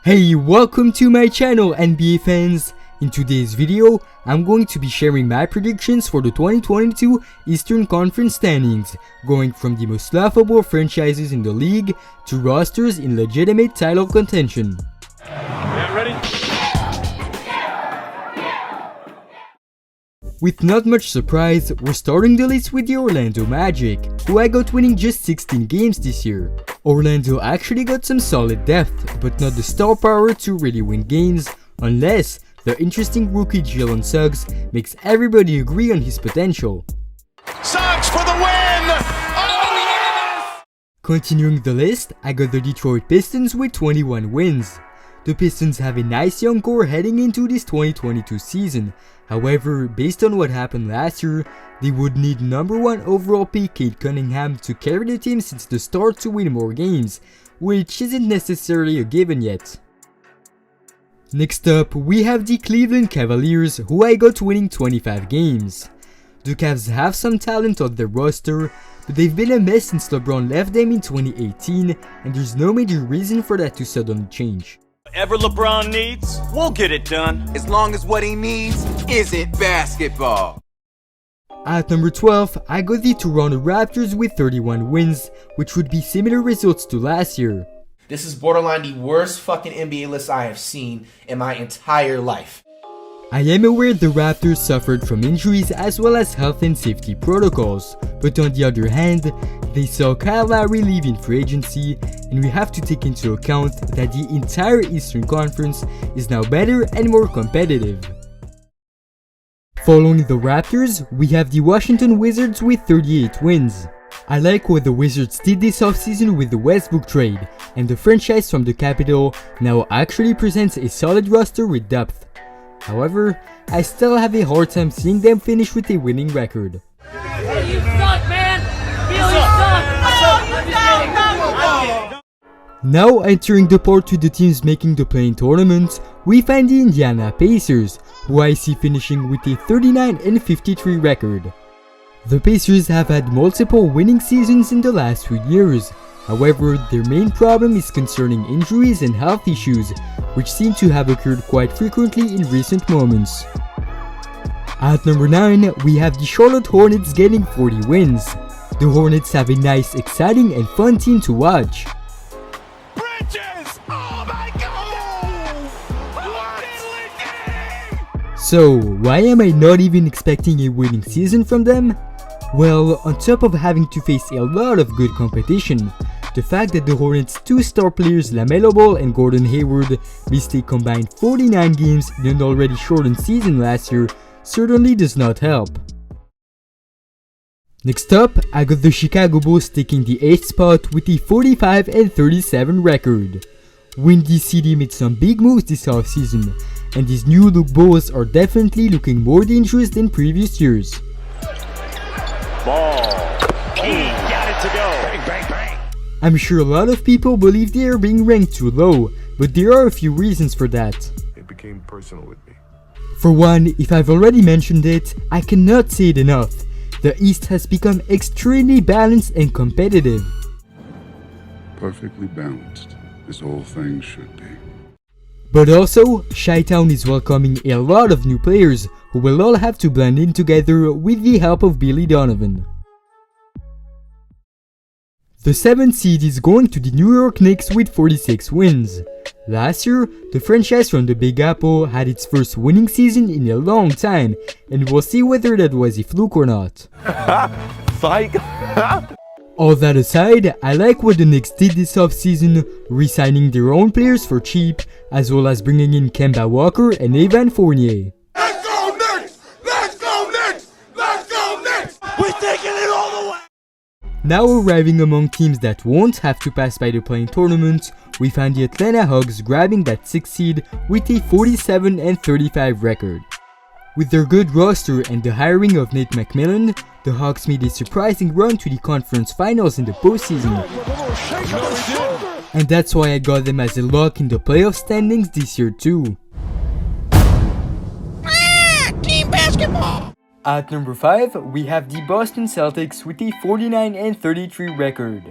Hey, welcome to my channel NBA fans. In today's video, I'm going to be sharing my predictions for the 2022 Eastern Conference standings, going from the most laughable franchises in the league to rosters in legitimate title contention. Yeah, ready? With not much surprise, we're starting the list with the Orlando Magic, who I got winning just 16 games this year. Orlando actually got some solid depth, but not the star power to really win games, unless the interesting rookie Jalen Suggs makes everybody agree on his potential. Suggs for the win! Oh, yes! Continuing the list, I got the Detroit Pistons with 21 wins. The Pistons have a nice young core heading into this 2022 season. However, based on what happened last year, they would need #1 overall pick Cade Cunningham to carry the team since the start to win more games, which isn't necessarily a given yet. Next up, we have the Cleveland Cavaliers, who I got winning 25 games. The Cavs have some talent on their roster, but they've been a mess since LeBron left them in 2018, and there's no major reason for that to suddenly change. Whatever LeBron needs, we'll get it done. As long as what he needs isn't basketball. At number 12, I got the Toronto Raptors with 31 wins, which would be similar results to last year. This is borderline the worst fucking NBA list I have seen in my entire life. I am aware the Raptors suffered from injuries as well as health and safety protocols, but on the other hand, they saw Kyle Lowry leave in free agency, and we have to take into account that the entire Eastern Conference is now better and more competitive. Following the Raptors, we have the Washington Wizards with 38 wins. I like what the Wizards did this offseason with the Westbrook trade, and the franchise from the capital now actually presents a solid roster with depth. However, I still have a hard time seeing them finish with a winning record. You suck, man! You suck! Now entering the part to the teams making the play-in tournament, we find the Indiana Pacers, who I see finishing with a 39-53 record. The Pacers have had multiple winning seasons in the last few years. However, their main problem is concerning injuries and health issues, which seem to have occurred quite frequently in recent moments. At number 9, we have the Charlotte Hornets getting 40 wins. The Hornets have a nice, exciting and fun team to watch. Bridges! Oh my God! What? So, why am I not even expecting a winning season from them? Well, on top of having to face a lot of good competition, the fact that the Hornets' two star players LaMelo Ball and Gordon Hayward missed a combined 49 games in an already shortened season last year certainly does not help. Next up, I got the Chicago Bulls taking the 8th spot with a 45-37 record. Windy City made some big moves this offseason, and these new look Bulls are definitely looking more dangerous than previous years. Ball. He got it to go. Bang, bang, bang. I'm sure a lot of people believe they are being ranked too low, but there are a few reasons for that. It became personal with me. For one, if I've already mentioned it, I cannot say it enough. The East has become extremely balanced and competitive. Perfectly balanced, this whole thing should be. But also, Chi-Town is welcoming a lot of new players who will all have to blend in together with the help of Billy Donovan. The 7th seed is going to the New York Knicks with 46 wins. Last year, the franchise from the Big Apple had its first winning season in a long time, and we'll see whether that was a fluke or not. Psych! All that aside, I like what the Knicks did this offseason, re-signing their own players for cheap, as well as bringing in Kemba Walker and Evan Fournier. Let's go Knicks! Let's go Knicks! Let's go Knicks! We're taking it all the way! Now arriving among teams that won't have to pass by the play-in tournament, we find the Atlanta Hawks grabbing that 6th seed with a 47-35 record. With their good roster and the hiring of Nate McMillan, the Hawks made a surprising run to the conference finals in the postseason. And that's why I got them as a lock in the playoff standings this year too. Team basketball! At number 5, we have the Boston Celtics with a 49-33 record.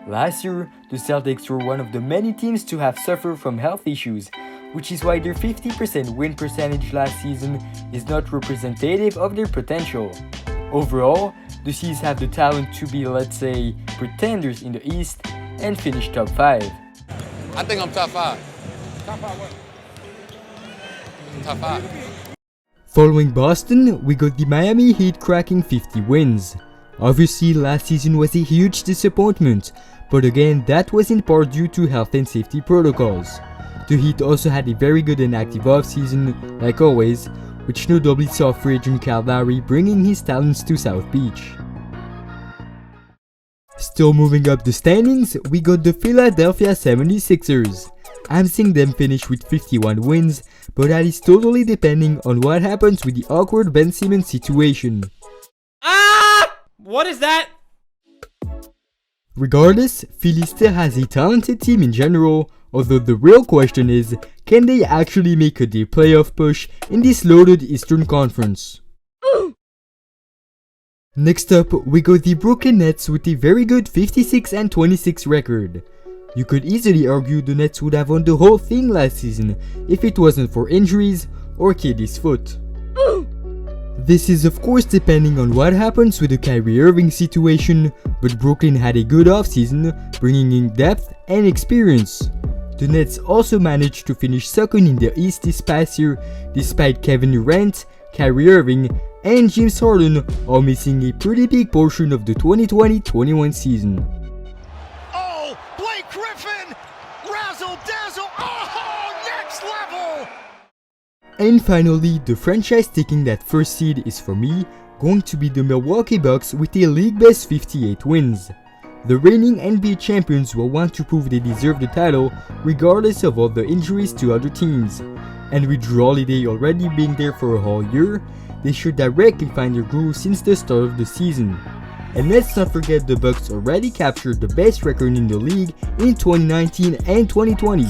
Last year, the Celtics were one of the many teams to have suffered from health issues, which is why their 50% win percentage last season is not representative of their potential. Overall, the C's have the talent to be, let's say, pretenders in the East and finish top 5. I think I'm top 5. Top 5 what? Top 5. Following Boston, we got the Miami Heat cracking 50 wins. Obviously, last season was a huge disappointment, but again, that was in part due to health and safety protocols. The Heat also had a very good and active offseason, like always, which notably saw free agent Kyle Lowry bringing his talents to South Beach. Still moving up the standings, we got the Philadelphia 76ers. I'm seeing them finish with 51 wins, but that is totally depending on what happens with the awkward Ben Simmons situation. What is that? Regardless, Philly still has a talented team in general, although the real question is, can they actually make a deep playoff push in this loaded Eastern Conference? Next up, we got the Brooklyn Nets with a very good 56-26 record. You could easily argue the Nets would have won the whole thing last season if it wasn't for injuries or KD's foot. This is of course depending on what happens with the Kyrie Irving situation, but Brooklyn had a good offseason, bringing in depth and experience. The Nets also managed to finish second in the East this past year, despite Kevin Durant, Kyrie Irving, and James Harden all missing a pretty big portion of the 2020-21 season. Oh, Blake Griffin! Razzle dazzle! Oh, next level! And finally, the franchise taking that first seed is for me going to be the Milwaukee Bucks with a league best 58 wins. The reigning NBA champions will want to prove they deserve the title regardless of all the injuries to other teams. And with Jrue Holiday already being there for a whole year, they should directly find their groove since the start of the season. And let's not forget the Bucks already captured the best record in the league in 2019 and 2020.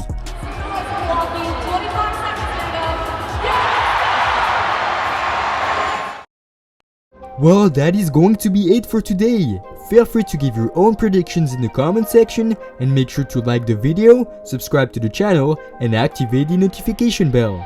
Well, that is going to be it for today. Feel free to give your own predictions in the comment section and make sure to like the video, subscribe to the channel and activate the notification bell.